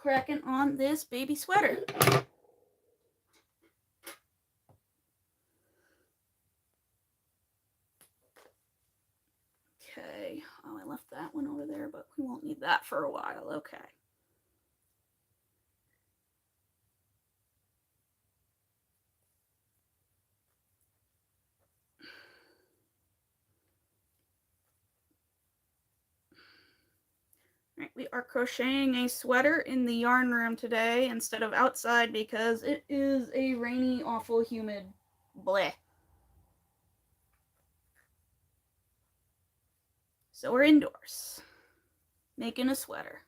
cracking on this baby sweater. Okay, oh, I left that one over there, but we won't need that for a while. Okay. Right, we are crocheting a sweater in the yarn room today instead of outside because it is a rainy, awful, humid bleh. So we're indoors, making a sweater.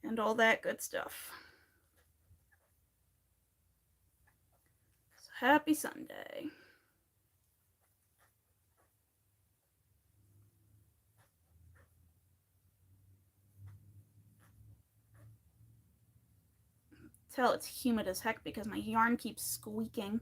And all that good stuff. So happy Sunday. Tell it's humid as heck because my yarn keeps squeaking.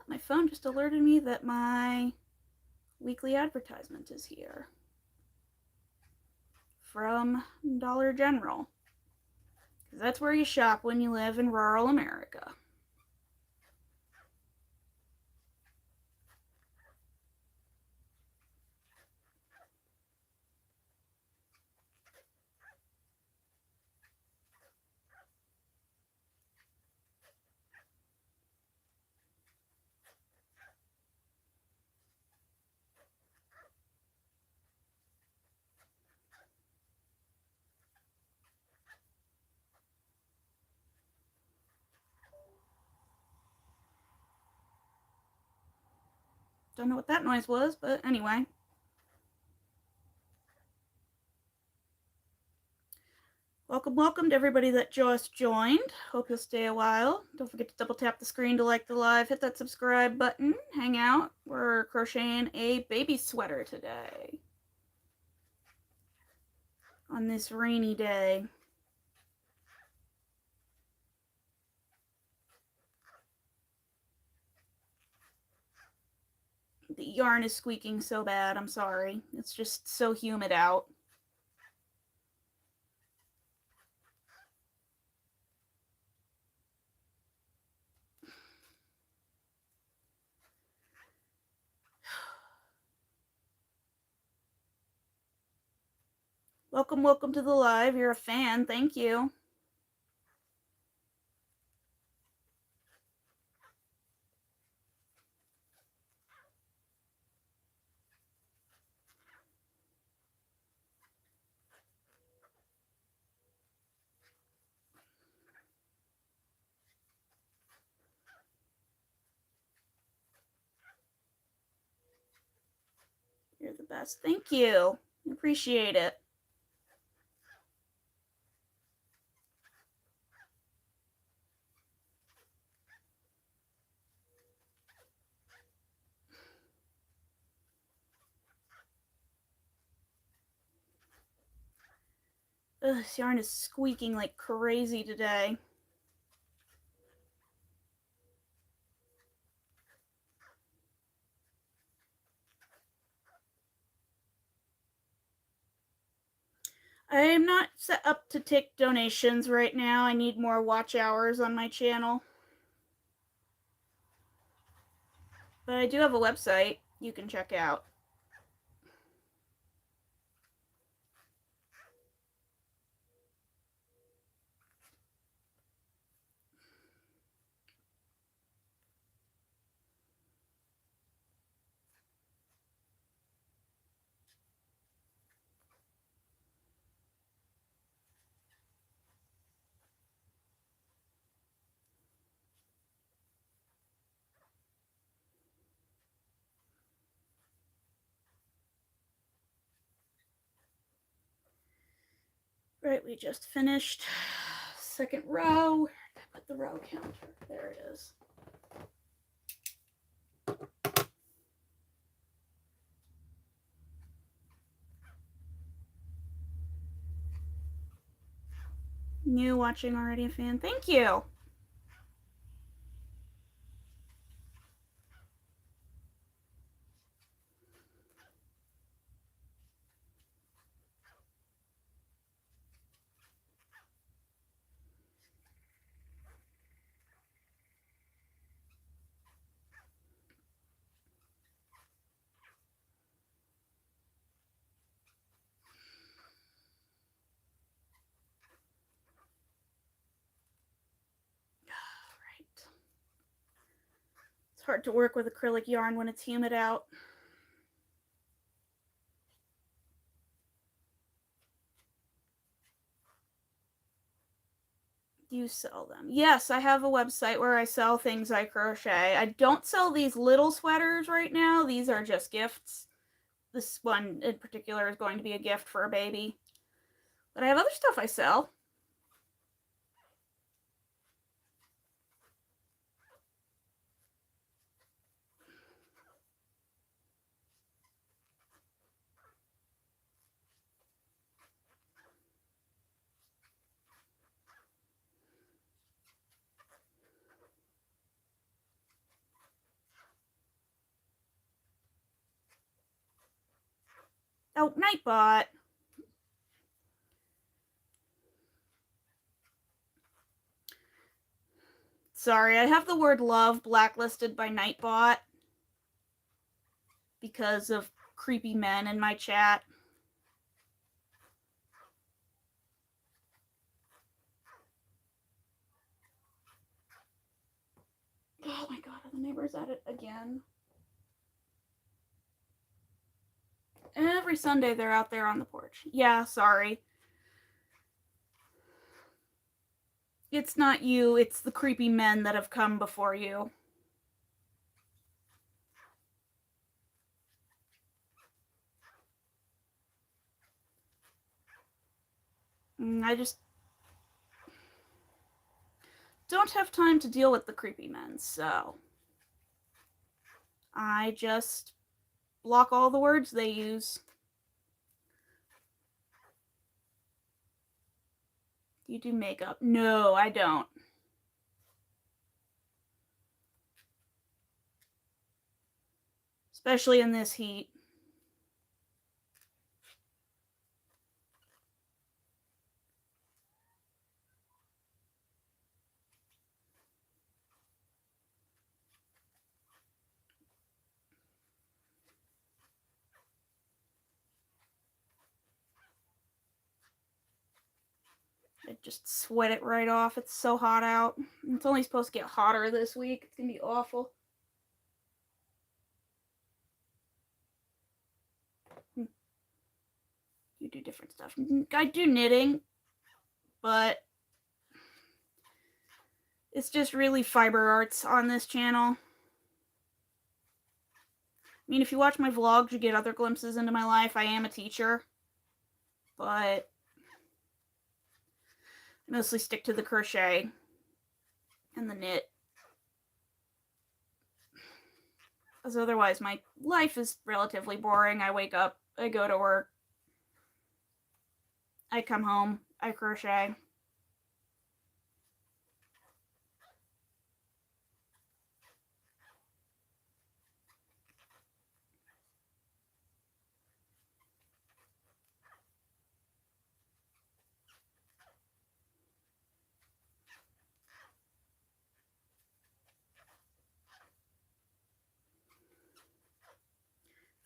My phone just alerted me that my weekly advertisement is here from Dollar General. Because that's where you shop when you live in rural America. Don't know what that noise was, but anyway. Welcome to everybody that just joined. Hope you'll stay a while. Don't forget to double tap the screen to like the live. Hit that subscribe button. Hang out. We're crocheting a baby sweater today. On this rainy day. The yarn is squeaking so bad. I'm sorry. It's just so humid out. Welcome to the live. You're a fan. Thank you. You're the best. Thank you. Appreciate it. Ugh, this yarn is squeaking like crazy today. I am not set up to take donations right now. I need more watch hours on my channel. But I do have a website you can check out. Right, we just finished second row. Where did I put the row counter? There it is. New watching, already a fan. Thank you. It's hard to work with acrylic yarn when it's humid out. Do you sell them? Yes, I have a website where I sell things I crochet. I don't sell these little sweaters right now. These are just gifts. This one in particular is going to be a gift for a baby. But I have other stuff I sell. Oh, Nightbot. Sorry, I have the word love blacklisted by Nightbot because of creepy men in my chat. Oh my god, are the neighbors at it again? Every Sunday they're out there on the porch. Yeah, sorry. It's not you, it's the creepy men that have come before you. I just don't have time to deal with the creepy men, so I just block all the words they use. Do you do makeup? No, I don't. Especially in this heat. I just sweat it right off. It's so hot out. It's only supposed to get hotter this week. It's gonna be awful. You do different stuff. I do knitting, but it's just really fiber arts on this channel. I mean, if you watch my vlogs, you get other glimpses into my life. I am a teacher, but I mostly stick to the crochet and the knit. Because otherwise, my life is relatively boring. I wake up, I go to work, I come home, I crochet.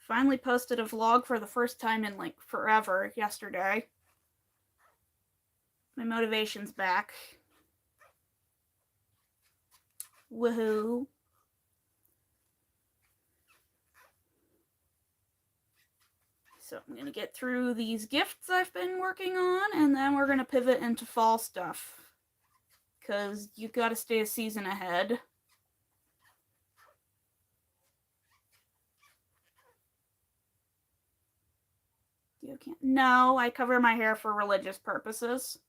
Finally posted a vlog for the first time in like forever yesterday. My motivation's back. Woohoo. So I'm going to get through these gifts I've been working on, and then we're going to pivot into fall stuff. Because you've got to stay a season ahead. you can't. No, I cover my hair for religious purposes.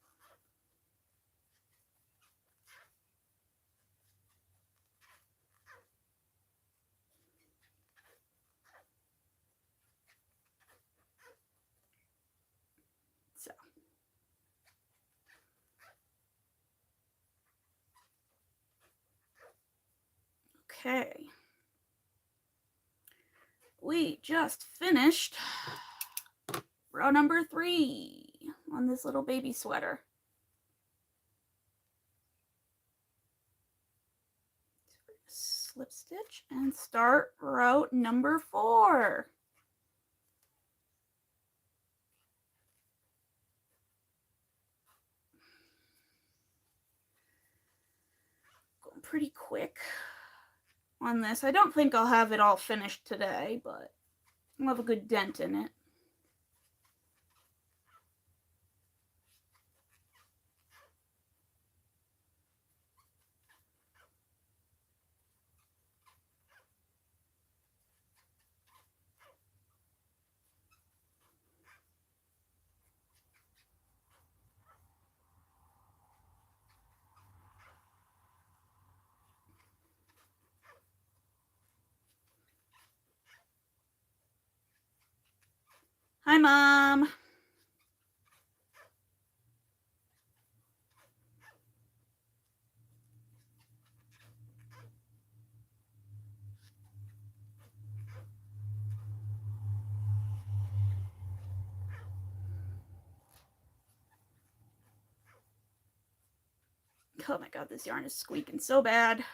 So. Okay. We just finished row number 3 on this little baby sweater. Slip stitch and start row number 4. Going pretty quick on this. I don't think I'll have it all finished today, but I'll have a good dent in it. Hi, Mom. Oh my god, this yarn is squeaking so bad.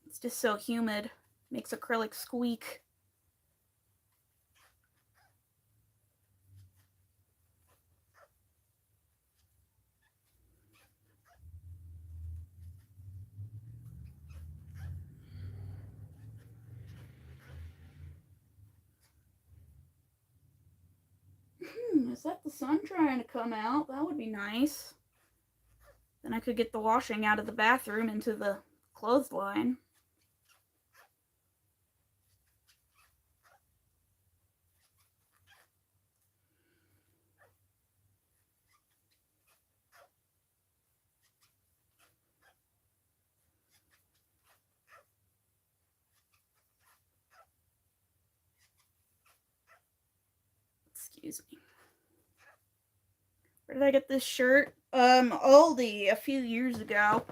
It's just so humid. Makes acrylic squeak. Is that the sun trying to come out? That would be nice. Then I could get the washing out of the bathroom into the clothesline. Excuse me. Where did I get this shirt? Aldi a few years ago.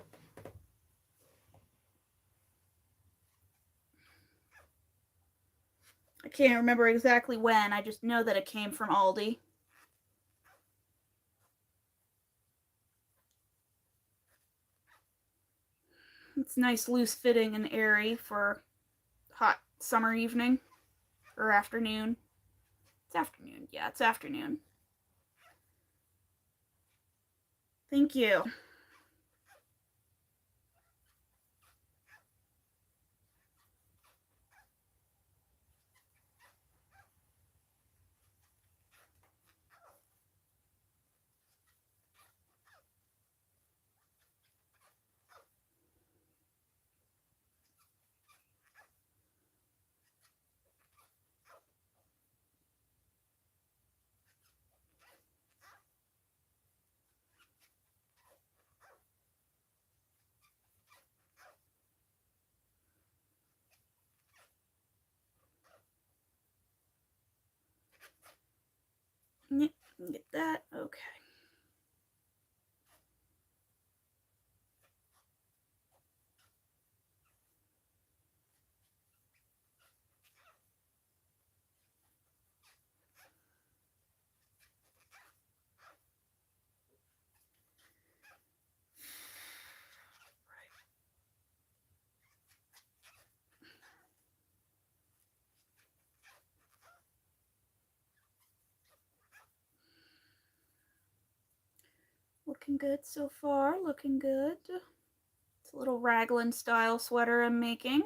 I can't remember exactly when. I just know that it came from Aldi. It's nice, loose fitting and airy for hot summer evening or afternoon. It's afternoon. Yeah, it's afternoon. Thank you. Yep, get that. Okay. Looking good so far, looking good. It's a little raglan style sweater I'm making.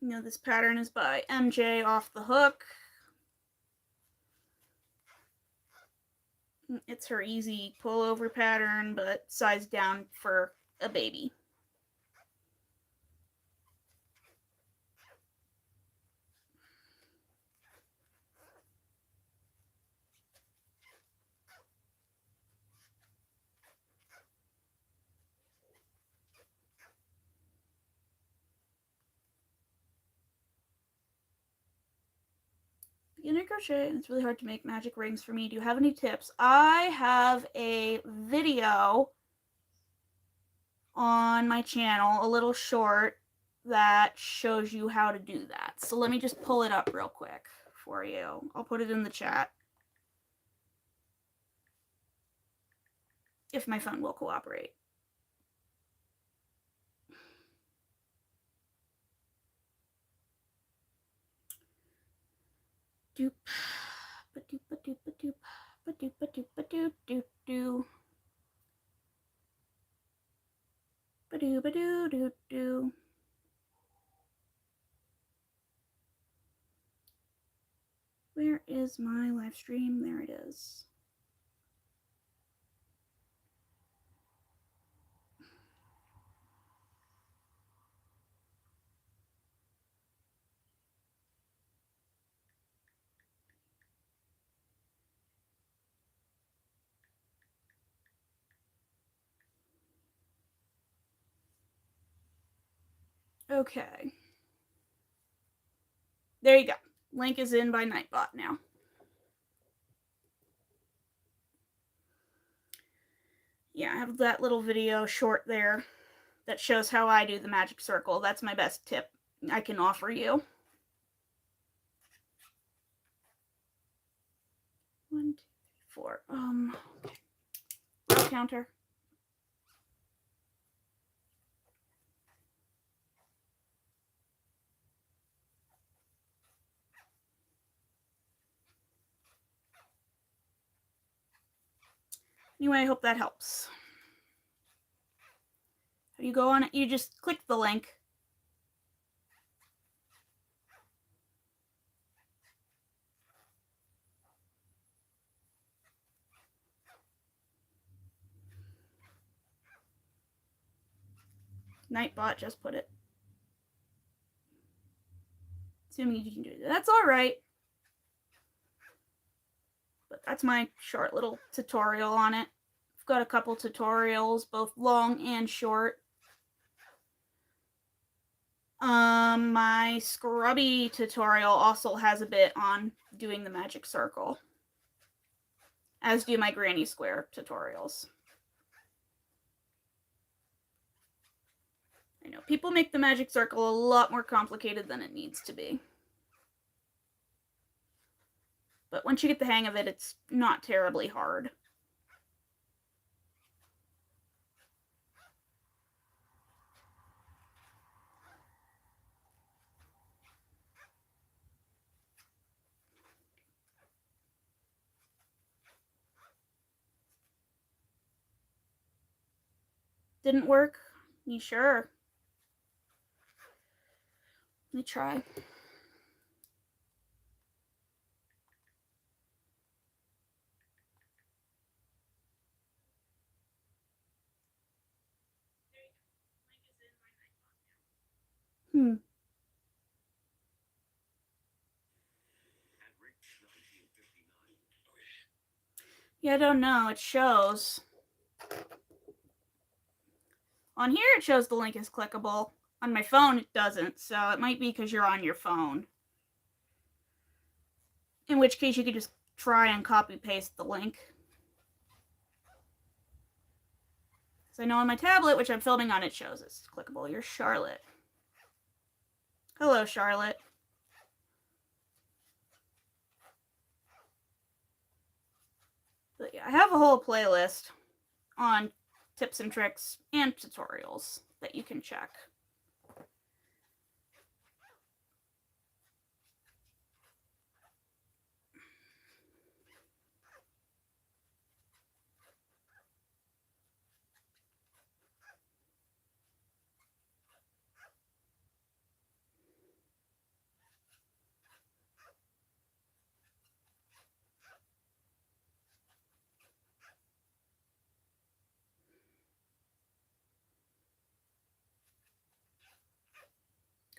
You know, this pattern is by MJ Off the Hook. It's her easy pullover pattern, but sized down for a baby. Beginner crochet, and it's really hard to make magic rings for me. Do you have any tips? I have a video on my channel, a little short, that shows you how to do that. So let me just pull it up real quick for you. I'll put it in the chat if my phone will cooperate. Doop, ba-doop, ba-doop, ba-doop, ba-doop, ba-doop, ba-doop, doop, doo. Ba-doo, ba-doo, doo, doo. Where is my live stream? There it is. Okay. There you go. Link is in by Nightbot now. Yeah, I have that little video short there that shows how I do the magic circle. That's my best tip I can offer you. 1, 2, 3, 4. Okay. Row counter. Anyway, I hope that helps. You go on it, you just click the link. Nightbot just put it. Assuming you can do that. That's all right. But that's my short little tutorial on it. I've got a couple tutorials, both long and short. My scrubby tutorial also has a bit on doing the magic circle, as do my granny square tutorials. I know people make the magic circle a lot more complicated than it needs to be. But once you get the hang of it, it's not terribly hard. Didn't work? You sure? Let me try. Yeah, I don't know. It shows. On here, it shows the link is clickable. On my phone, it doesn't, so it might be because you're on your phone. In which case, you could just try and copy-paste the link. Because I know on my tablet, which I'm filming on, it shows it's clickable. You're Charlotte. Hello, Charlotte. But yeah, I have a whole playlist on tips and tricks and tutorials that you can check.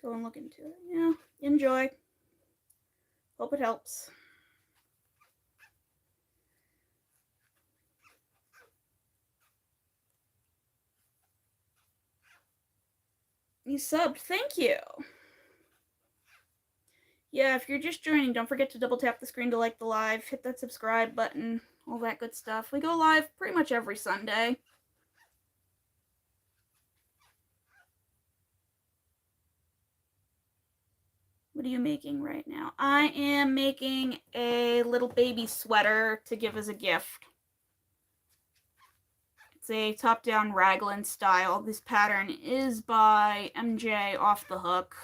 Go and look into it. Yeah, enjoy. Hope it helps. You subbed. Thank you. Yeah, if you're just joining, don't forget to double tap the screen to like the live, hit that subscribe button, all that good stuff. We go live pretty much every Sunday. What are you making right now? I am making a little baby sweater to give as a gift. It's a top-down raglan style. This pattern is by MJ Off the Hook.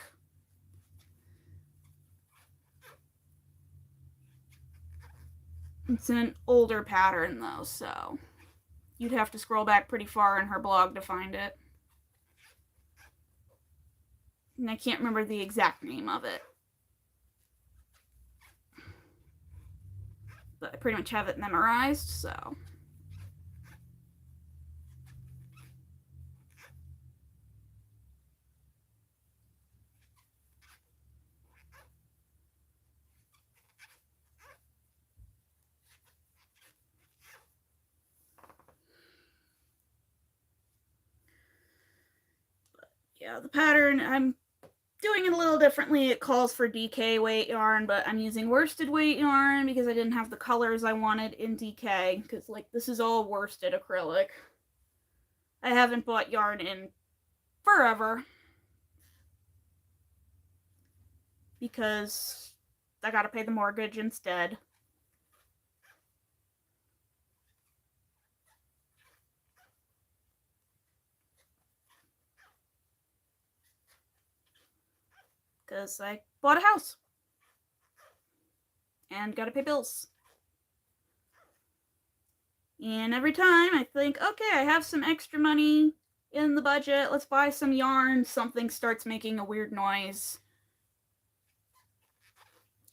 It's an older pattern though, so you'd have to scroll back pretty far in her blog to find it. And I can't remember the exact name of it. But I pretty much have it memorized, so. Yeah, the pattern, I'm doing it a little differently. It calls for DK weight yarn, but I'm using worsted weight yarn because I didn't have the colors I wanted in DK, because like this is all worsted acrylic. I haven't bought yarn in forever because I gotta pay the mortgage instead. Because I bought a house and gotta pay bills. And every time I think, okay, I have some extra money in the budget, let's buy some yarn, something starts making a weird noise.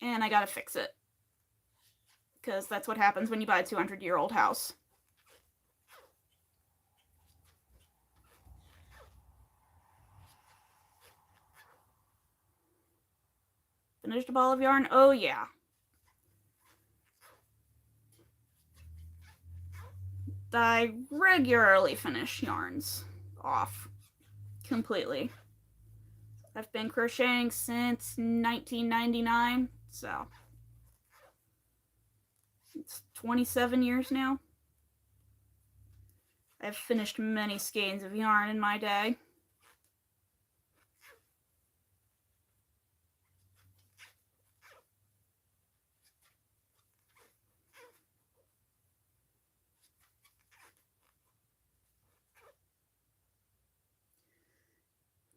And I gotta fix it. Because that's what happens when you buy a 200-year-old house. Finished a ball of yarn? Oh yeah. I regularly finish yarns off completely. I've been crocheting since 1999, so it's 27 years now. I've finished many skeins of yarn in my day.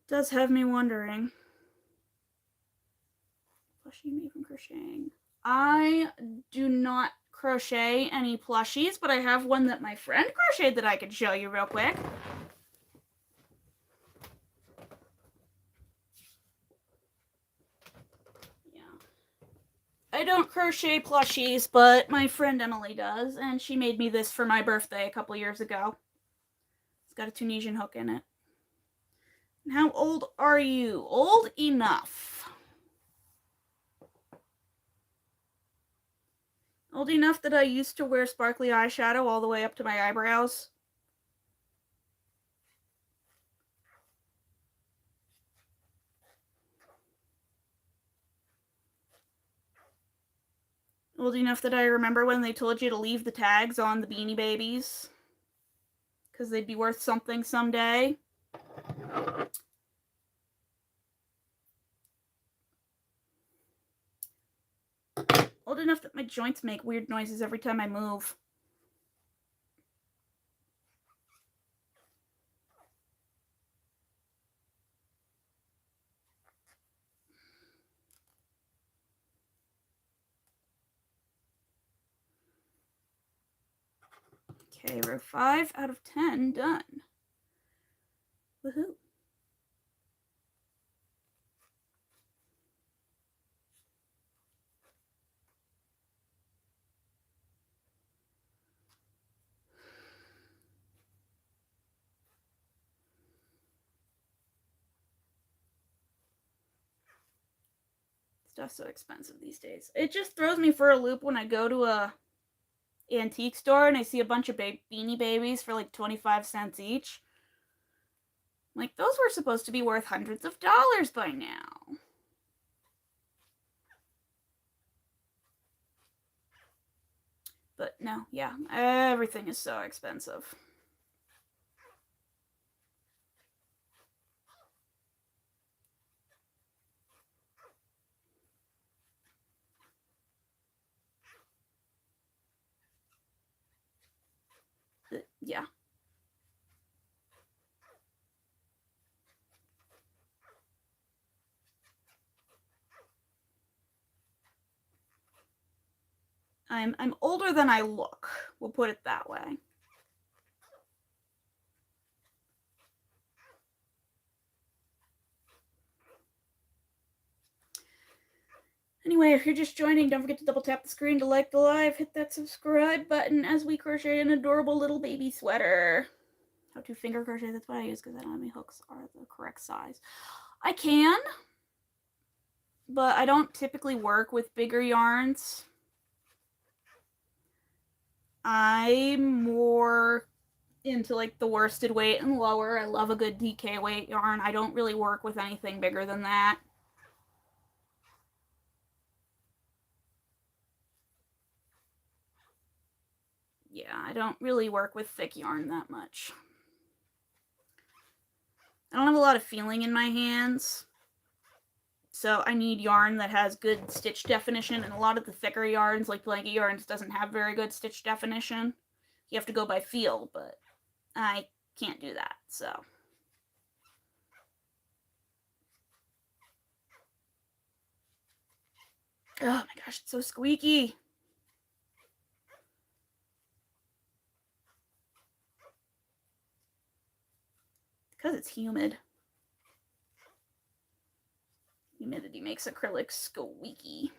Does have me wondering. Plushie made from crocheting. I do not crochet any plushies, but I have one that my friend crocheted that I could show you real quick. Yeah. I don't crochet plushies, but my friend Emily does, and she made me this for my birthday a couple years ago. It's got a Tunisian hook in it. How old are you? Old enough. Old enough that I used to wear sparkly eyeshadow all the way up to my eyebrows. Old enough that I remember when they told you to leave the tags on the Beanie Babies because they'd be worth something someday. Old enough that my joints make weird noises every time I move. Okay, row 5 out of 10 done. Woohoo. Stuff's so expensive these days. It just throws me for a loop when I go to a antique store and I see a bunch of Beanie Babies for like 25 cents each. Like, those were supposed to be worth hundreds of dollars by now. But no, yeah, everything is so expensive. Yeah. I'm older than I look. We'll put it that way. Anyway, if you're just joining, don't forget to double tap the screen to like the live, hit that subscribe button as we crochet an adorable little baby sweater. How to finger crochet, that's what I use because I don't have any hooks are the correct size. I can, but I don't typically work with bigger yarns. I'm more into like the worsted weight and lower. I love a good DK weight yarn. I don't really work with anything bigger than that. Yeah, I don't really work with thick yarn that much. I don't have a lot of feeling in my hands, so I need yarn that has good stitch definition, and a lot of the thicker yarns, like blanket yarns, doesn't have very good stitch definition. You have to go by feel, but I can't do that, so. Oh my gosh, it's so squeaky. Because it's humid. Humidity makes acrylic squeaky.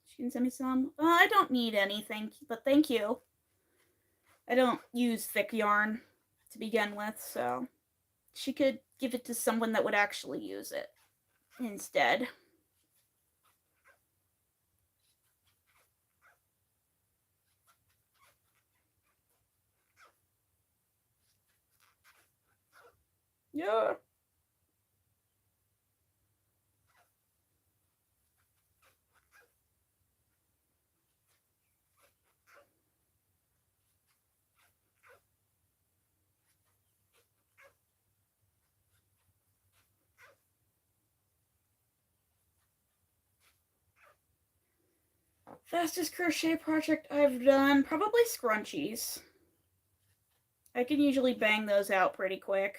She can send me some. I don't need anything, but thank you. I don't use thick yarn to begin with, so she could give it to someone that would actually use it instead. Yeah. Fastest crochet project I've done, probably scrunchies. I can usually bang those out pretty quick.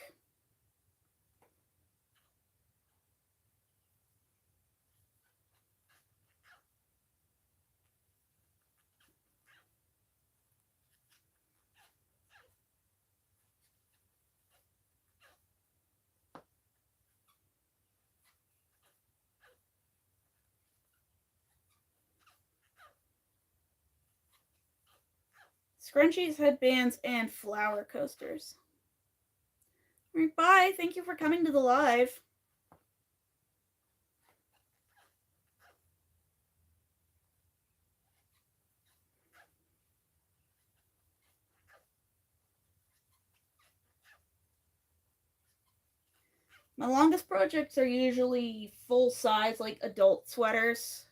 Scrunchies, headbands, and flower coasters. All right, bye. Thank you for coming to the live. My longest projects are usually full size, like adult sweaters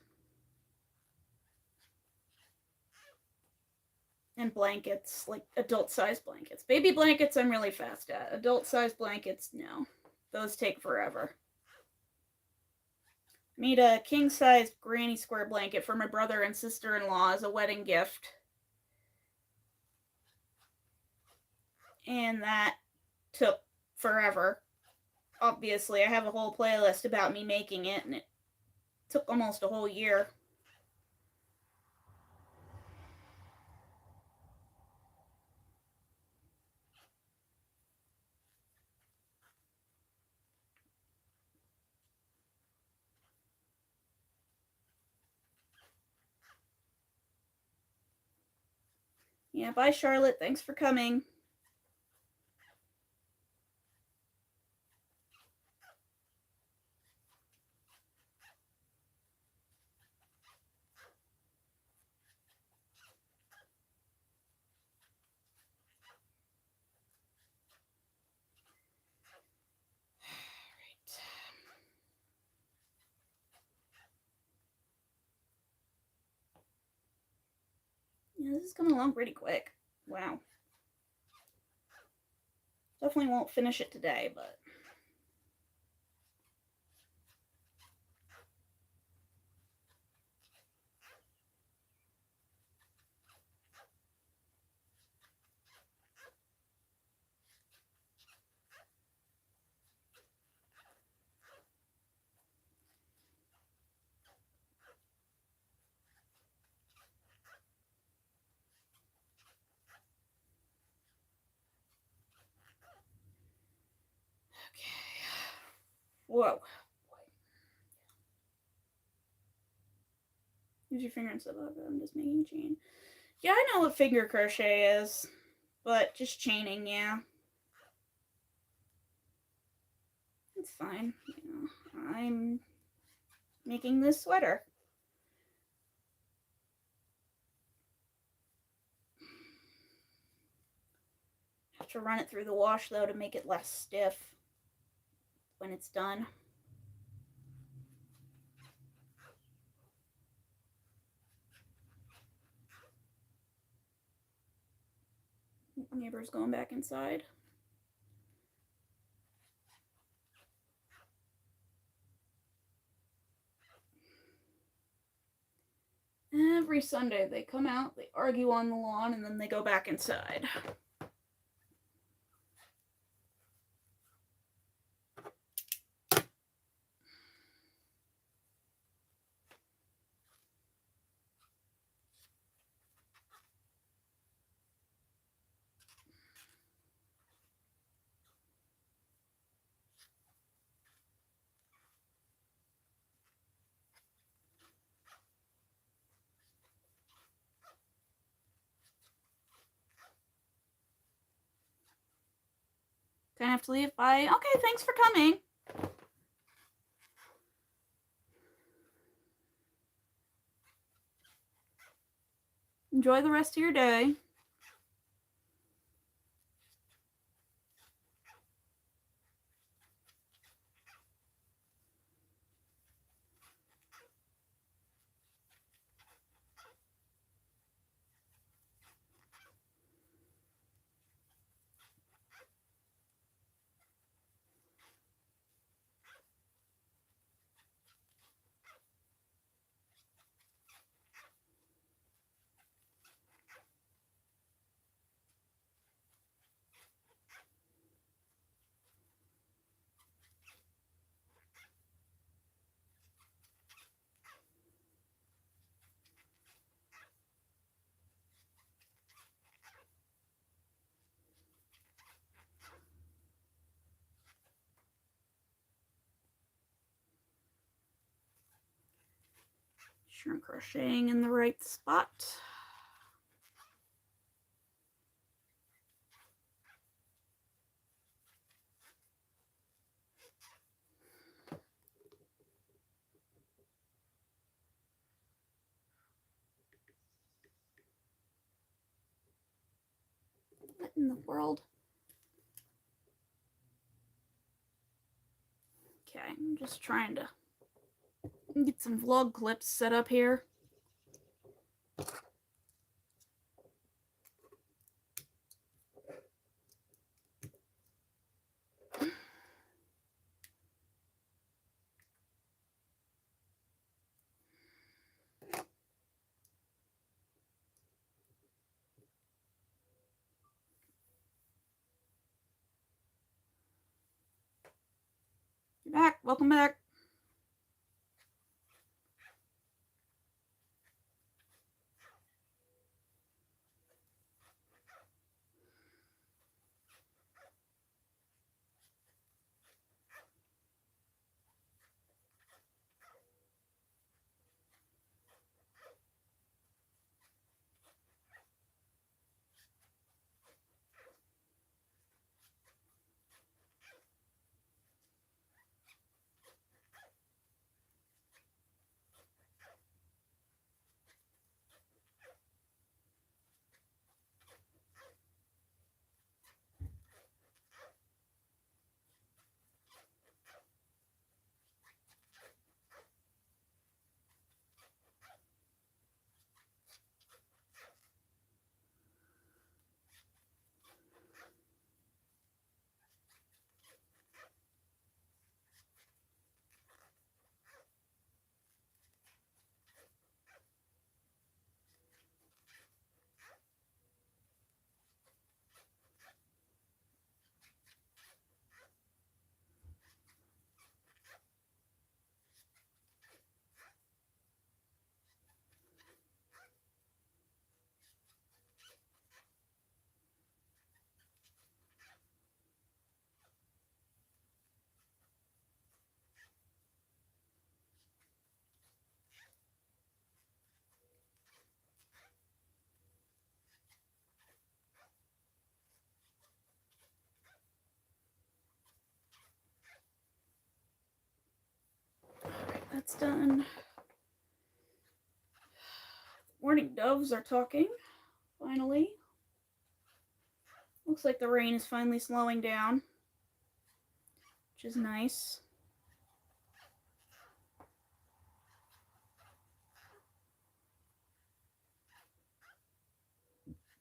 and blankets, like adult size blankets. Baby blankets, I'm really fast at. Adult size blankets, no. Those take forever. Made a king size granny square blanket for my brother and sister in law as a wedding gift. And that took forever. Obviously, I have a whole playlist about me making it, and it took almost a whole year. Yeah, bye Charlotte. Thanks for coming. Yeah, this is coming along pretty quick. Wow. Definitely won't finish it today, but okay. Whoa. Use your finger instead of I'm just making a chain. Yeah, I know what finger crochet is, but just chaining, yeah. It's fine. You know, I'm making this sweater. Have to run it through the wash though to make it less stiff when it's done. Neighbor's going back inside. Every Sunday they come out, they argue on the lawn, and then they go back inside. Gonna have to leave. Bye. Okay, thanks for coming. Enjoy the rest of your day. Sure I'm crocheting in the right spot. What in the world? Okay, I'm just trying to get some vlog clips set up here. You're back. Welcome back. that's done. Morning doves are talking, finally. Looks like the rain is finally slowing down, which is nice.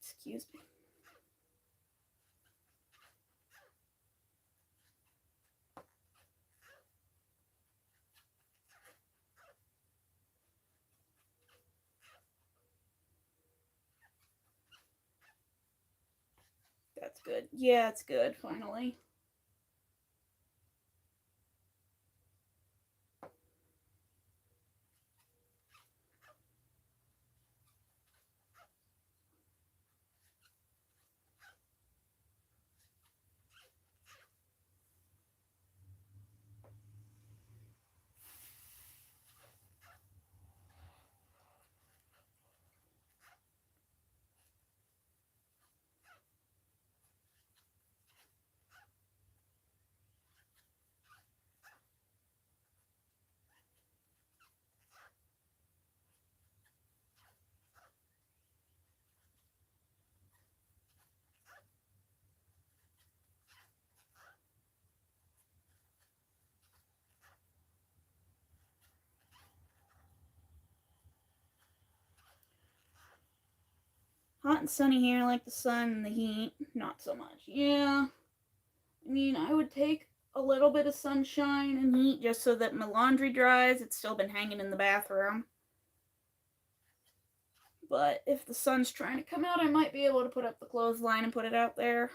Excuse me. That's good. Yeah, it's good, finally. Hot and sunny here, like the sun and the heat. Not so much. Yeah. I mean, I would take a little bit of sunshine and heat just so that my laundry dries. It's still been hanging in the bathroom. But if the sun's trying to come out, I might be able to put up the clothesline and put it out there.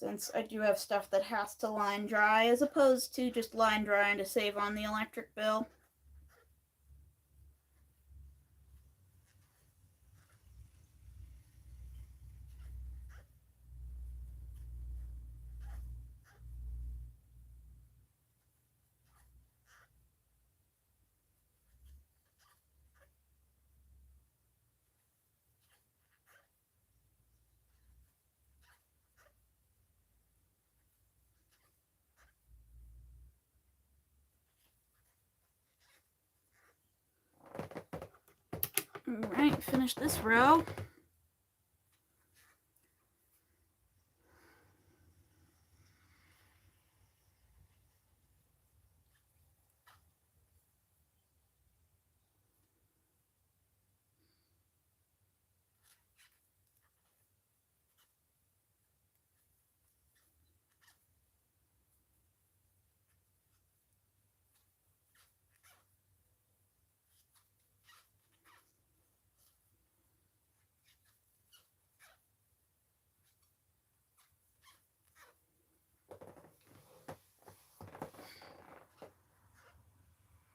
Since I do have stuff that has to line dry as opposed to just line drying to save on the electric bill. Alright, finish this row.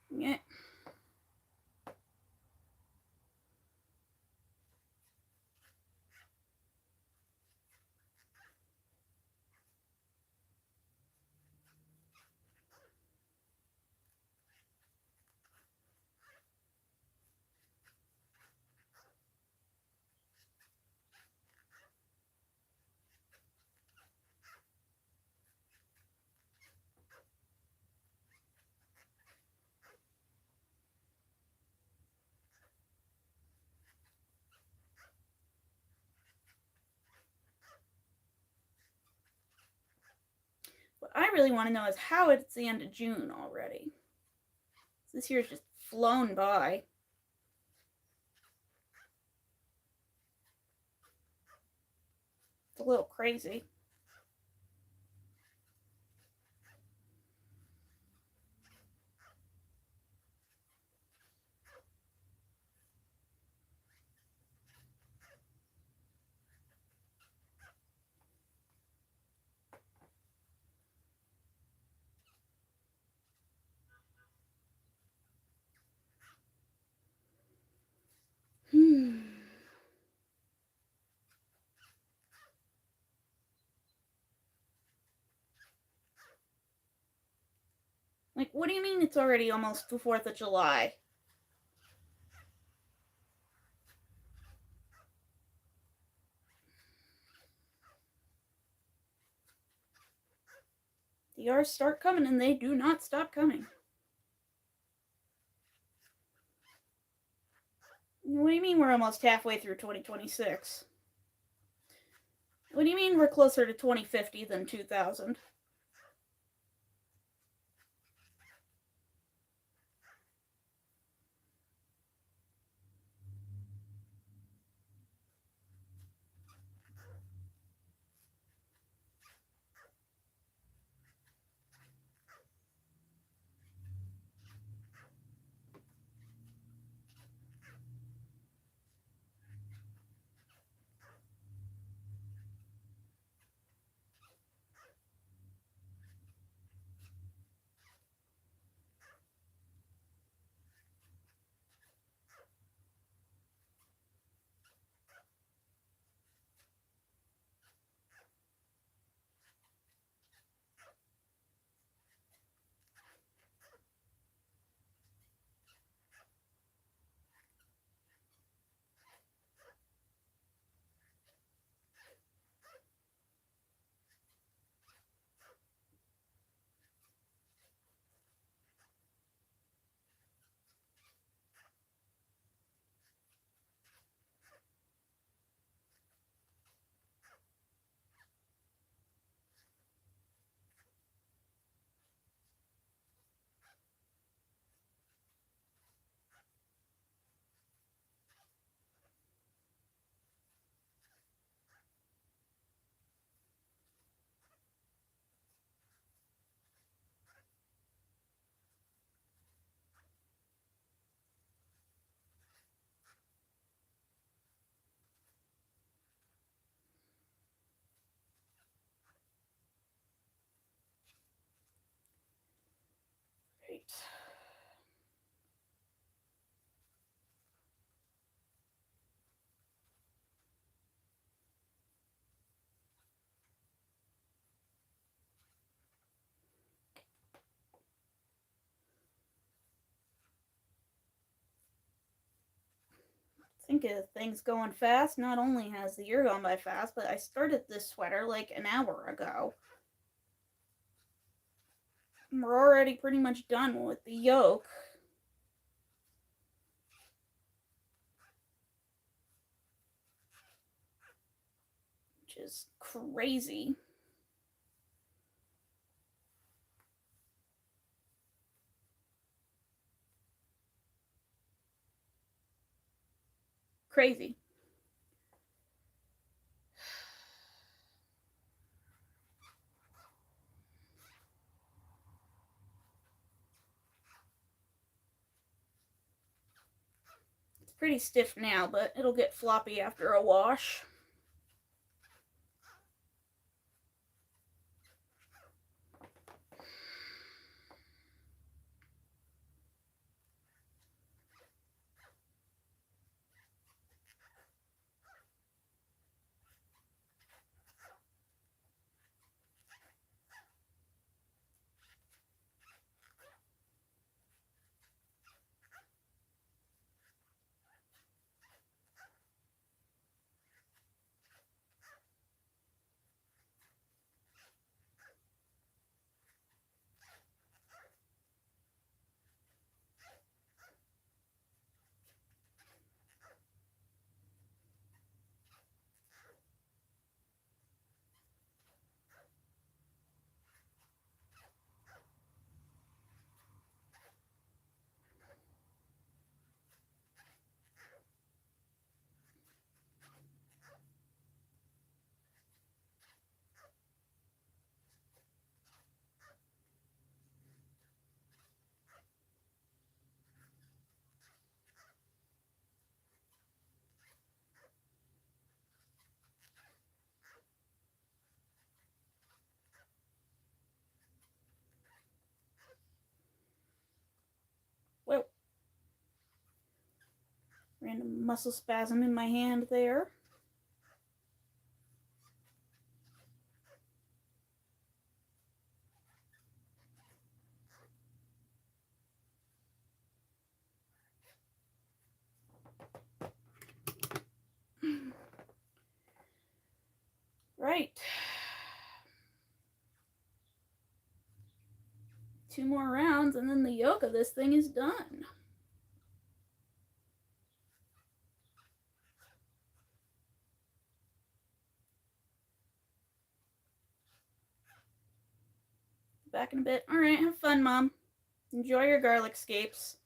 Yeah. What I really want to know is how it's the end of June already. This year's just flown by. It's a little crazy. Like, what do you mean it's already almost the 4th of July? The R's start coming and they do not stop coming. What do you mean we're almost halfway through 2026? What do you mean we're closer to 2050 than 2000? Right. Think of things going fast. Not only has the year gone by fast, but I started this sweater like an hour ago. We're already pretty much done with the yoke. Which is crazy. Crazy. It's pretty stiff now, but it'll get floppy after a wash. Whoa. Random muscle spasm in my hand there. Right. 2 more rounds and then the yoke of this thing is done. Back in a bit. All right, have fun, Mom. Enjoy your garlic scapes.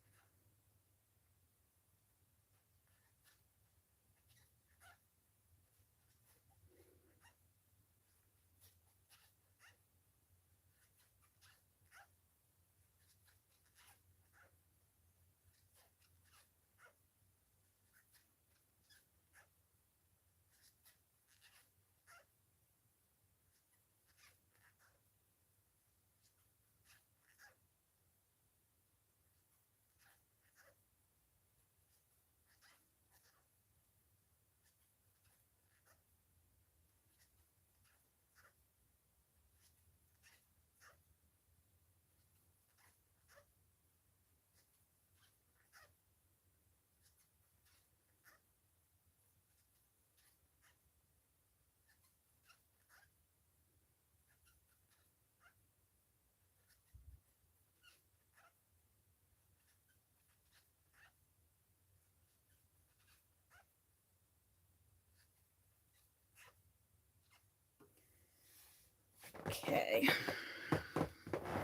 Okay.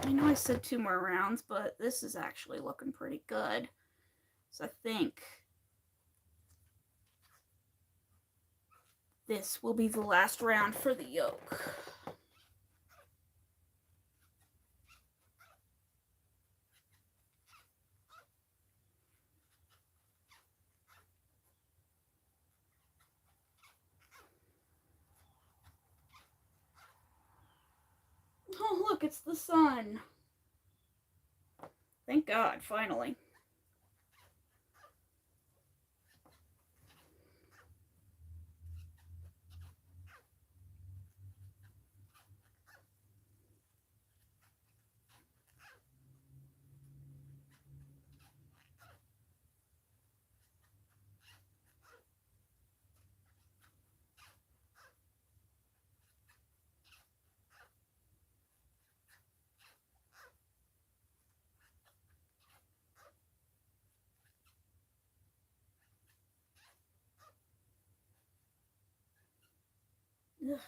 I know I said 2 more rounds, but this is actually looking pretty good. So I think this will be the last round for the yoke. Oh, look, it's the sun. Thank God, finally. Ugh.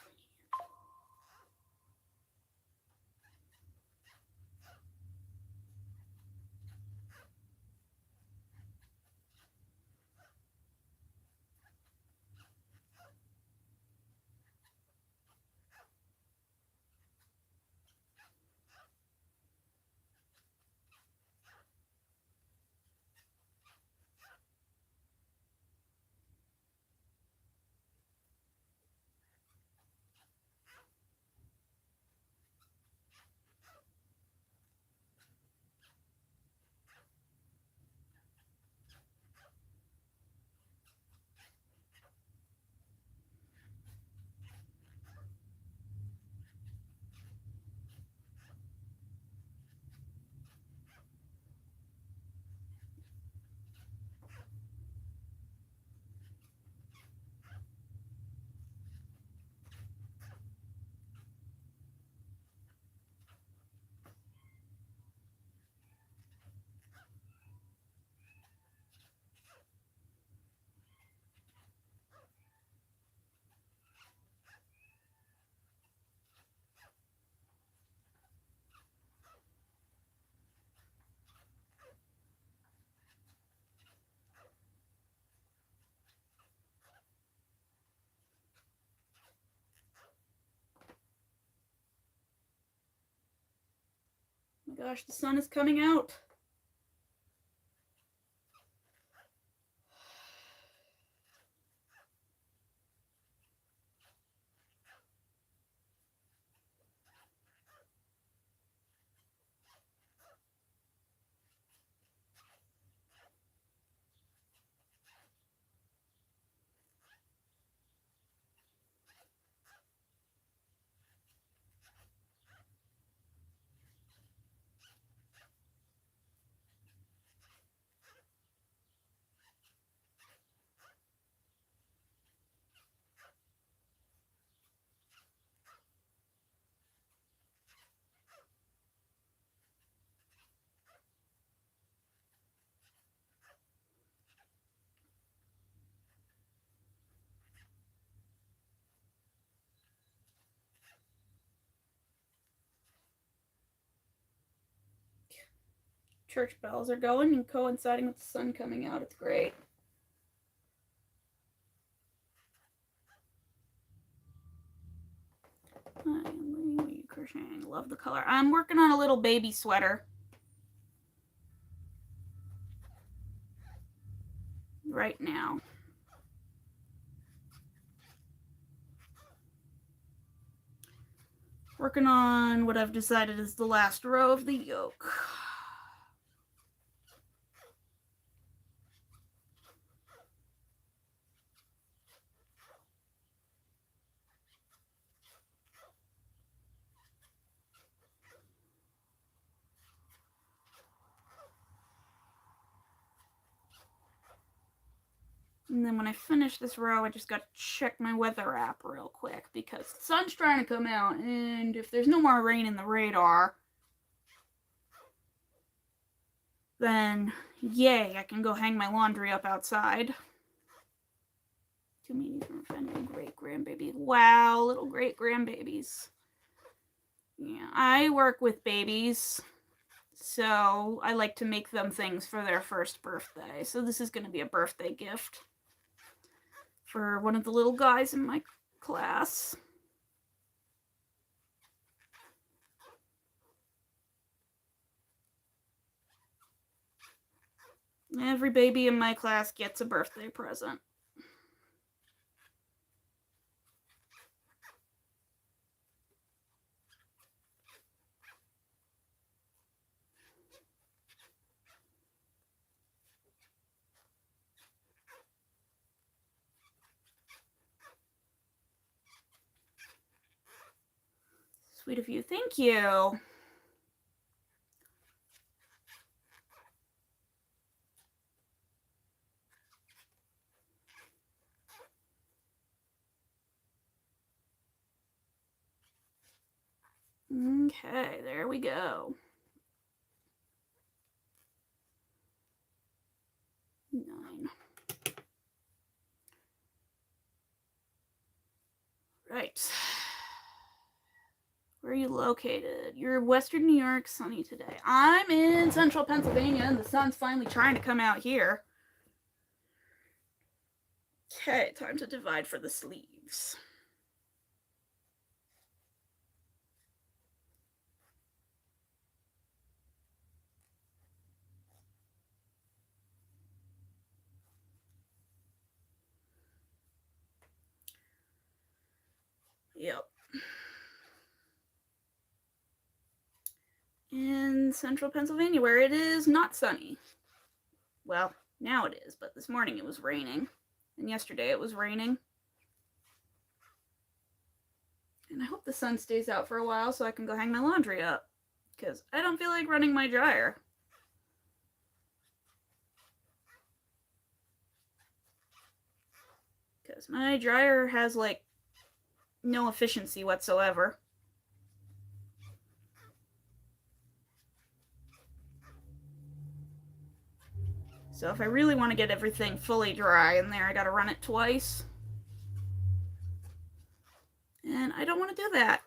Oh my gosh, the sun is coming out. church bells are going and coinciding with the sun coming out. It's great. I'm crocheting. Love the color. I'm working on a little baby sweater right now. Working on what I've decided is the last row of the yoke. And then when I finish this row, I just got to check my weather app real quick because the sun's trying to come out, and if there's no more rain in the radar, then yay, I can go hang my laundry up outside. Too many from offending great-grandbaby. Wow, little great-grandbabies. Yeah, I work with babies, so I like to make them things for their first birthday. So this is going to be a birthday gift for one of the little guys in my class. Every baby in my class gets a birthday present. Sweet of you. Thank you. Okay, there we go. 9. Right. Where are you located? You're Western New York, sunny today. I'm in central Pennsylvania, and the sun's finally trying to come out here. Okay, time to divide for the sleeves. Yep. In central Pennsylvania, where it is not sunny. Well, now it is, but this morning it was raining. And yesterday it was raining. And I hope the sun stays out for a while so I can go hang my laundry up. Because I don't feel like running my dryer. Because my dryer has, like, no efficiency whatsoever. So if I really want to get everything fully dry in there, I gotta run it twice. And I don't want to do that.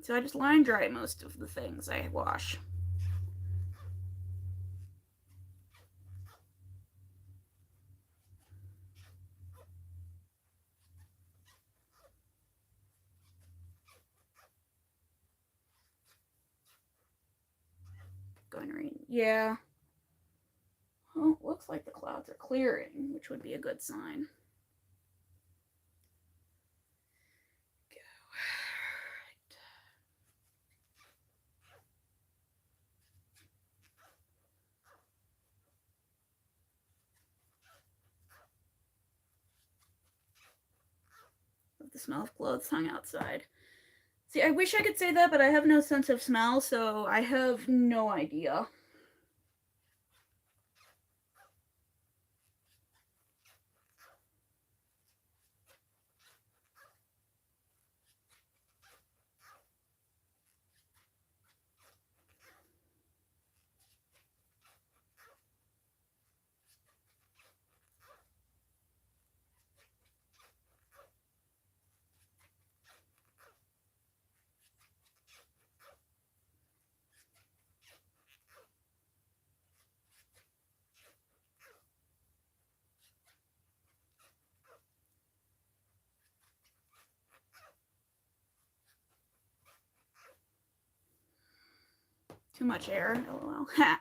So I just line dry most of the things I wash. Going to rain. Yeah. Well, looks like the clouds are clearing, which would be a good sign. Go. Right. Love the smell of clothes hung outside. See, I wish I could say that, but I have no sense of smell, so I have no idea. Too much air, lol. Ha.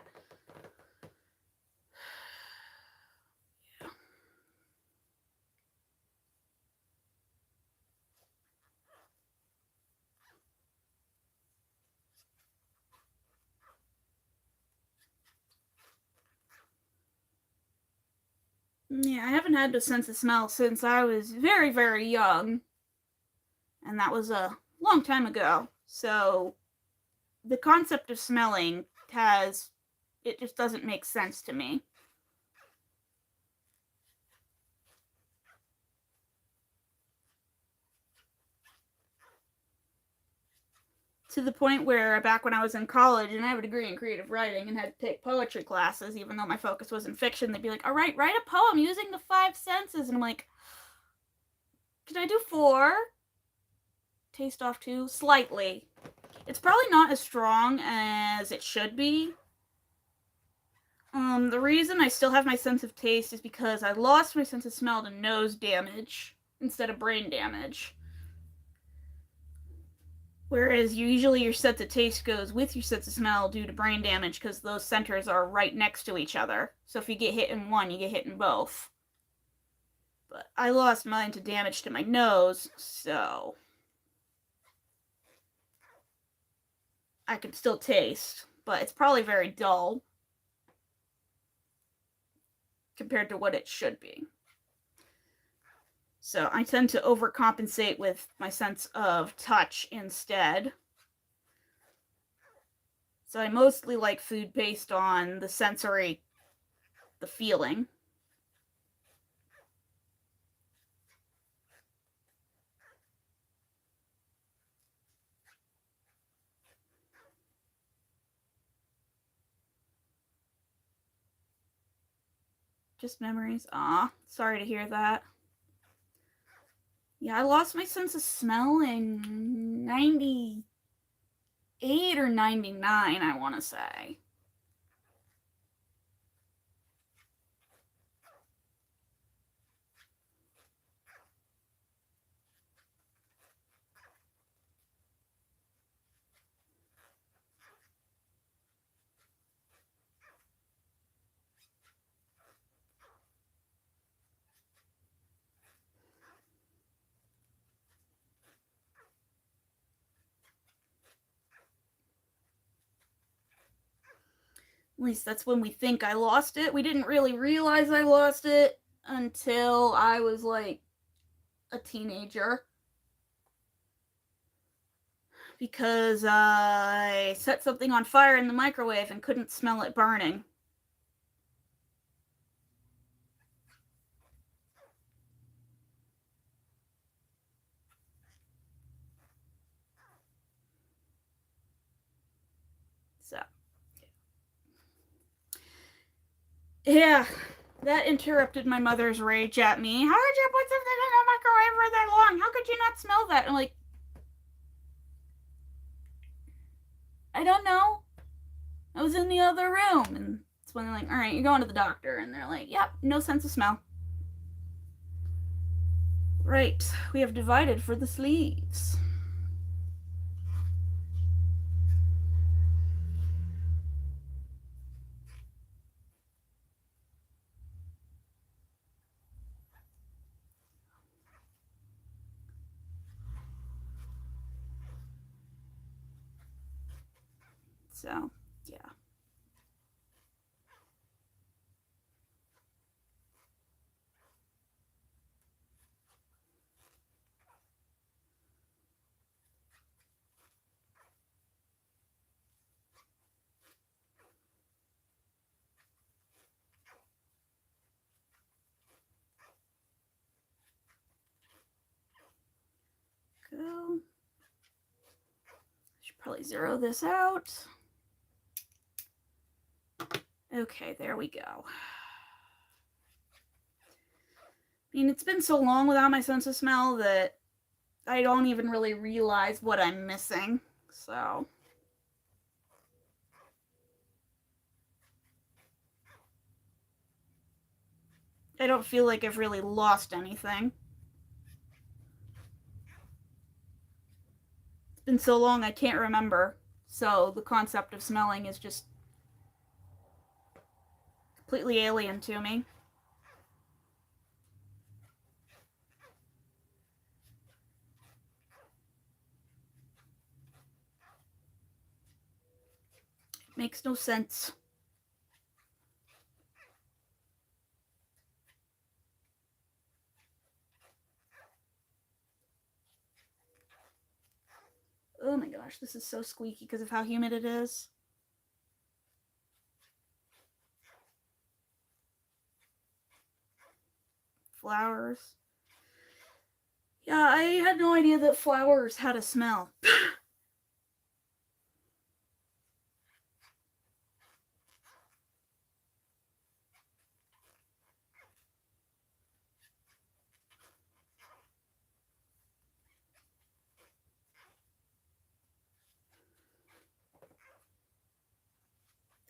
Yeah, I haven't had the sense of smell since I was very, very young. And that was a long time ago. So the concept of smelling it just doesn't make sense to me. To the point where back when I was in college and I have a degree in creative writing and had to take poetry classes, even though my focus was in fiction, they'd be like, all right, write a poem using the 5 senses. And I'm like, can I do 4? Taste off 2? Slightly. It's probably not as strong as it should be. The reason I still have my sense of taste is because I lost my sense of smell to nose damage instead of brain damage. Whereas usually your sense of taste goes with your sense of smell due to brain damage because those centers are right next to each other. So if you get hit in one, you get hit in both. But I lost mine to damage to my nose, so I can still taste, but it's probably very dull compared to what it should be. So I tend to overcompensate with my sense of touch instead. So I mostly like food based on the sensory, the feeling. Just memories. Aw, sorry to hear that. Yeah, I lost my sense of smell in 98 or 99, I want to say. At least that's when we think I lost it. We didn't really realize I lost it until I was like a teenager. Because I set something on fire in the microwave and couldn't smell it burning. So, yeah, that interrupted my mother's rage at me. How did you put something in the microwave for that long? How could you not smell that? I'm like, I don't know. I was in the other room. And it's when they're like, all right, you're going to the doctor. And they're like, yep, no sense of smell. Right, we have divided for the sleeves. So, yeah. Go. Should probably zero this out. Okay, there we go. I mean, it's been so long without my sense of smell that I don't even really realize what I'm missing. So, I don't feel like I've really lost anything. It's been so long I can't remember. So the concept of smelling is just completely alien to me. It makes no sense. Oh my gosh, this is so squeaky because of how humid it is. Flowers. Yeah, I had no idea that flowers had a smell.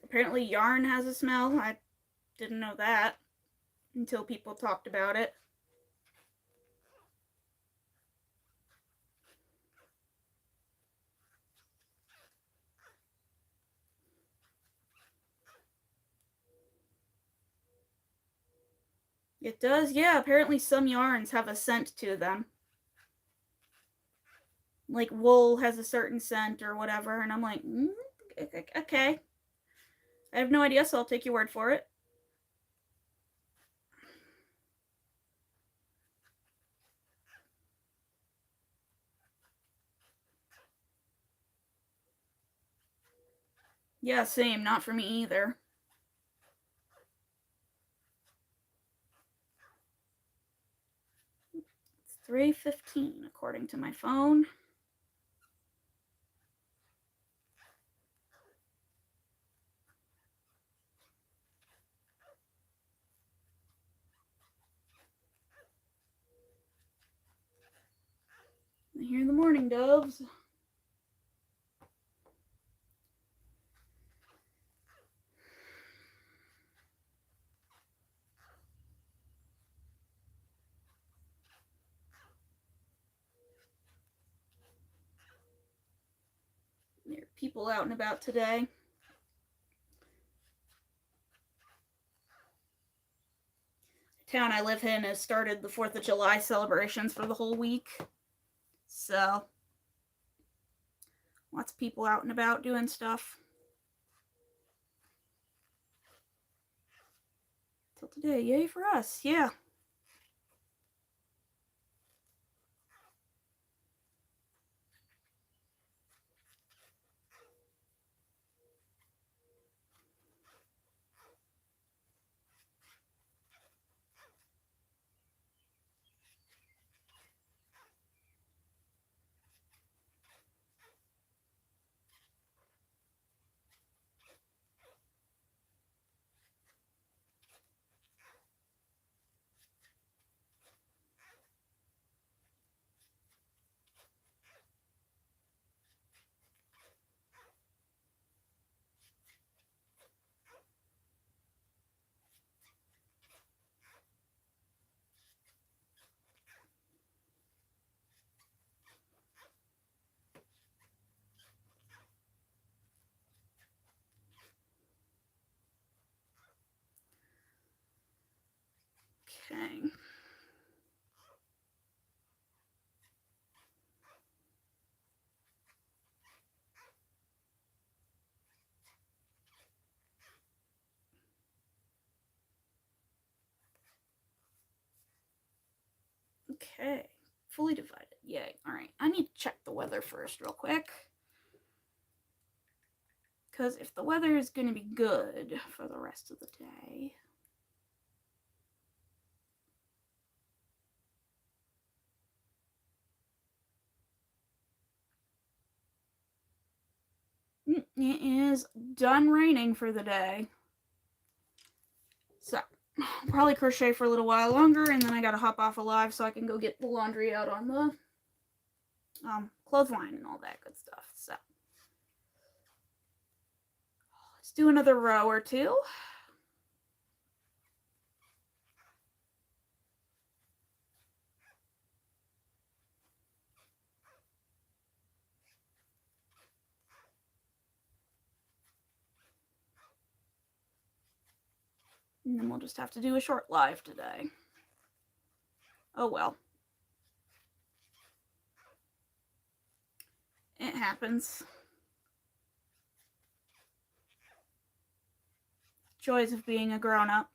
Apparently yarn has a smell. I didn't know that until people talked about it. It does, yeah. Apparently some yarns have a scent to them. Like wool has a certain scent or whatever, and I'm like, okay. I have no idea, so I'll take your word for it. Yeah, same. Not for me either. It's 3:15 according to my phone. I hear the morning doves. There are people out and about today. The town I live in has started the 4th of July celebrations for the whole week. So, lots of people out and about doing stuff. Till today, yay for us, yeah. Okay. Okay. Fully divided. Yay. Alright. I need to check the weather first, real quick. Because if the weather is going to be good for the rest of the day. It is done raining for the day. So, I'll probably crochet for a little while longer, and then I gotta hop off alive so I can go get the laundry out on the clothesline and all that good stuff. So, let's do another row or two. And then we'll just have to do a short live today. Oh well. It happens. Joys of being a grown-up.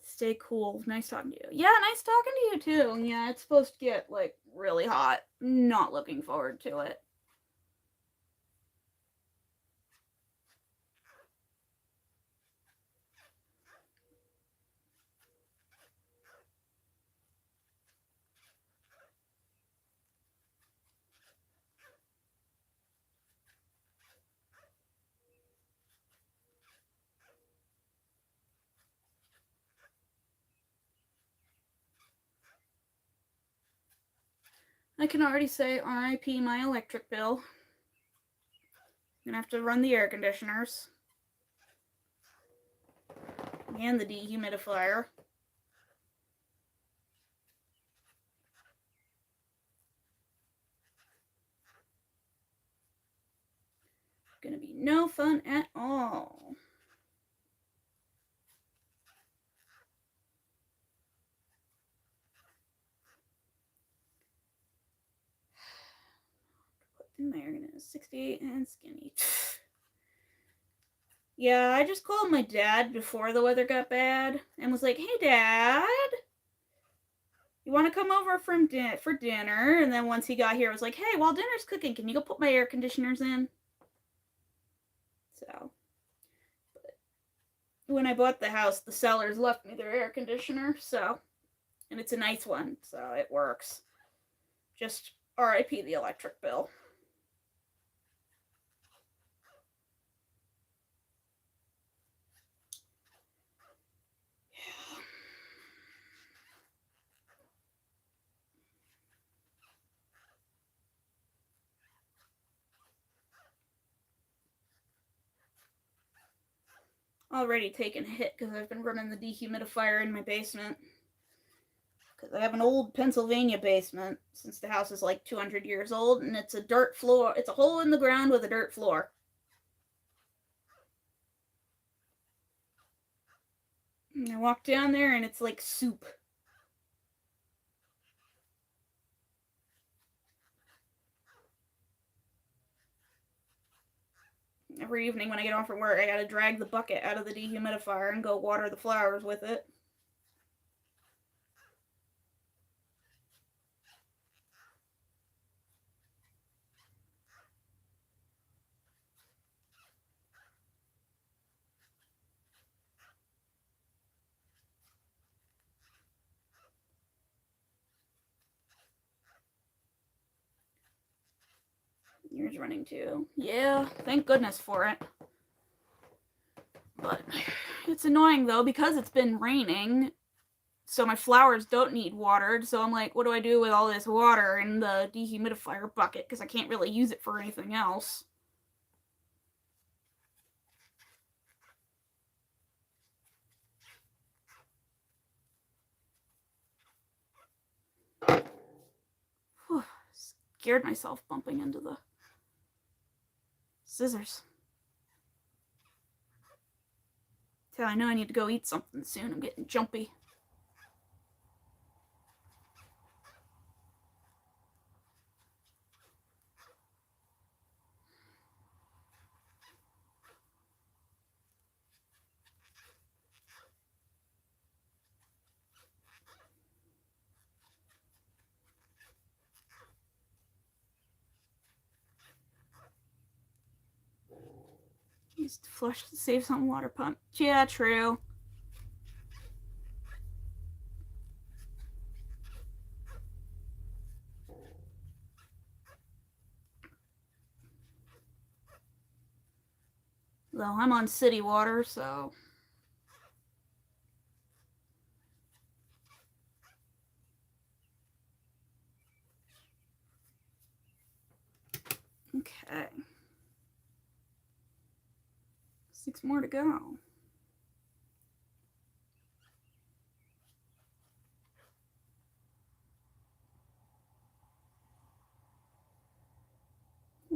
Stay cool. Nice talking to you. Yeah, nice talking to you too. Yeah, it's supposed to get like really hot. Not looking forward to it. I can already say RIP my electric bill. I'm gonna have to run the air conditioners. And the dehumidifier. Gonna be no fun at all. Put in my air conditioner. 68 and skinny. Yeah, I just called my dad before the weather got bad and was like, "Hey, Dad, you want to come over for dinner?" And then once he got here, I was like, "Hey, while dinner's cooking, can you go put my air conditioners in?" So, when I bought the house, the sellers left me their air conditioner, so, and it's a nice one, so it works. Just RIP the electric bill. Already taken a hit because I've been running the dehumidifier in my basement. Because I have an old Pennsylvania basement since the house is like 200 years old, and it's a dirt floor. It's a hole in the ground with a dirt floor. And I walk down there and it's like soup. Every evening when I get off from work, I gotta drag the bucket out of the dehumidifier and go water the flowers with it. Yours running too. Yeah, thank goodness for it. But it's annoying though because it's been raining, so my flowers don't need watered. So I'm like, what do I do with all this water in the dehumidifier bucket? Because I can't really use it for anything else. Whew, scared myself bumping into the scissors. So I know I need to go eat something soon. I'm getting jumpy. Used to flush to save some water pump. Yeah, true. Though I'm on city water, so. Okay. 6 more to go.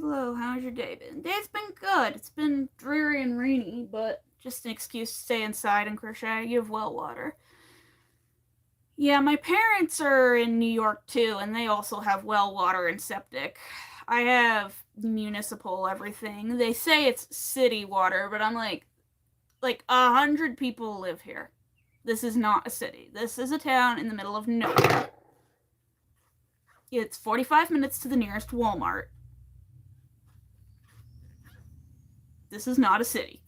Hello, how's your day been? Day's been good. It's been dreary and rainy, but just an excuse to stay inside and crochet. You have well water. Yeah, my parents are in New York too, and they also have well water and septic. I have municipal everything. They say it's city water, but I'm like 100 people live here. This is not a city. This is a town in the middle of nowhere. It's 45 minutes to the nearest Walmart. This is not a city.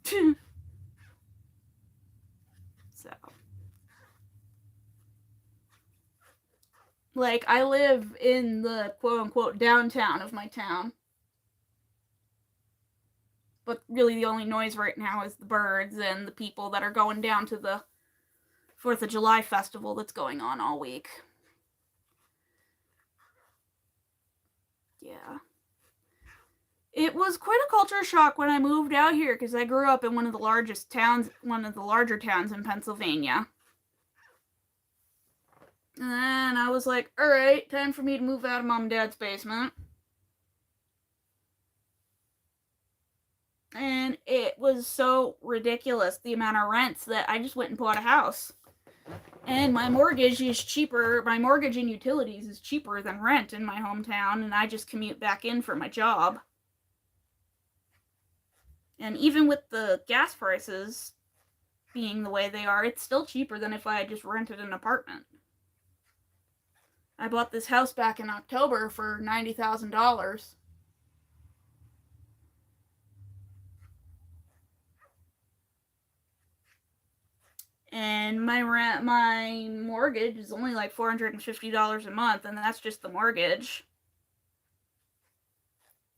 So, like, I live in the quote unquote downtown of my town. But really, the only noise right now is the birds and the people that are going down to the 4th of July festival that's going on all week. Yeah. It was quite a culture shock when I moved out here because I grew up in one of the larger towns in Pennsylvania. And then I was like, all right, time for me to move out of mom and dad's basement. And it was so ridiculous, the amount of rents, that I just went and bought a house. And my mortgage is cheaper. My mortgage and utilities is cheaper than rent in my hometown, and I just commute back in for my job. And even with the gas prices being the way they are, it's still cheaper than if I had just rented an apartment. I bought this house back in October for $90,000. And my mortgage is only like $450 a month, and that's just the mortgage.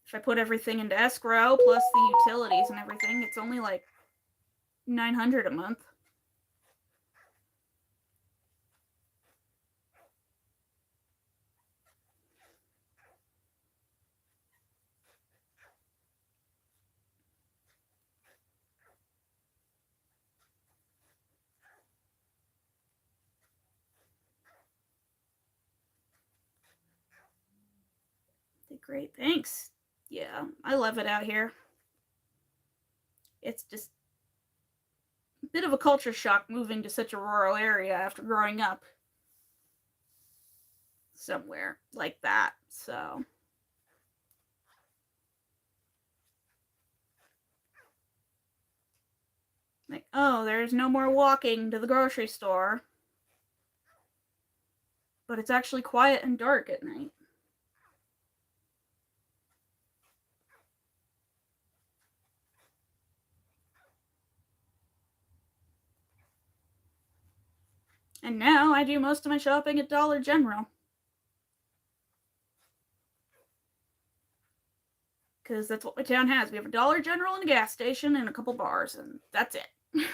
If I put everything into escrow plus the utilities and everything, it's only like $900 a month. Great, thanks. Yeah, I love it out here. It's just a bit of a culture shock moving to such a rural area after growing up somewhere like that. So, like, oh, there's no more walking to the grocery store. But it's actually quiet and dark at night. And now I do most of my shopping at Dollar General. Because that's what my town has. We have a Dollar General and a gas station and a couple bars, and that's it. Putting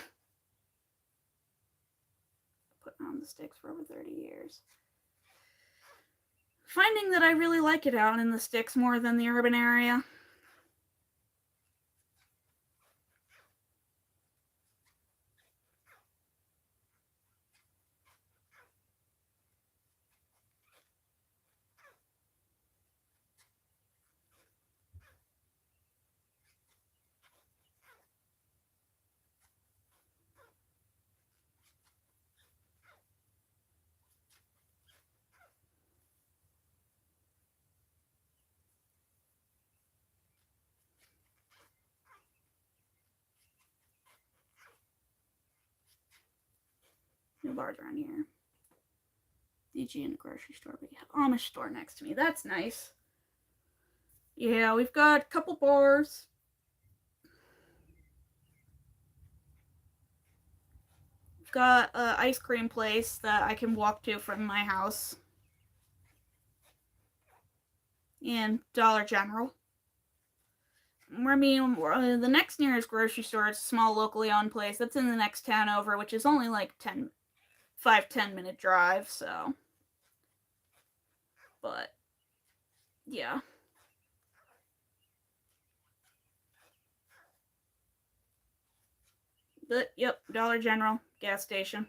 on the sticks for over 30 years. Finding that I really like it out in the sticks more than the urban area. No bars around here. DG in the grocery store, but yeah, Amish store next to me. That's nice. Yeah, we've got a couple bars. We've got an ice cream place that I can walk to from my house. And Dollar General. I mean, the next nearest grocery store is a small locally owned place that's in the next town over, which is only like 5-10 minute drive, so. But, yeah. But, yep, Dollar General, gas station.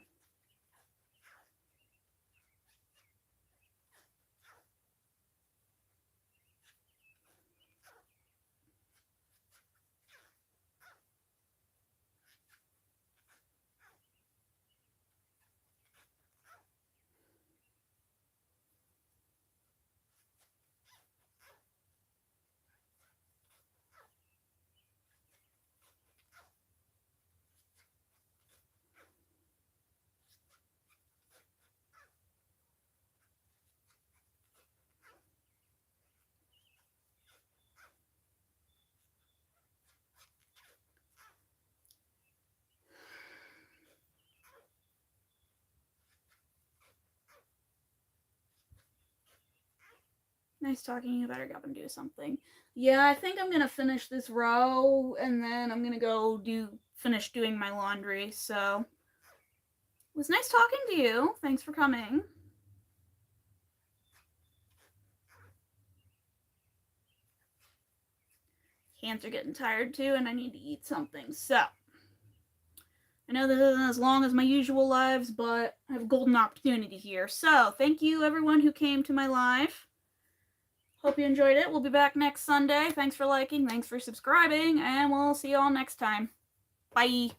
Nice talking. You better go up and do something. Yeah, I think I'm going to finish this row, and then I'm going to go finish doing my laundry. So, it was nice talking to you. Thanks for coming. Hands are getting tired too, and I need to eat something. So, I know this isn't as long as my usual lives, but I have a golden opportunity here. So, thank you everyone who came to my live. Hope you enjoyed it. We'll be back next Sunday. Thanks for liking, thanks for subscribing, and we'll see you all next time. Bye.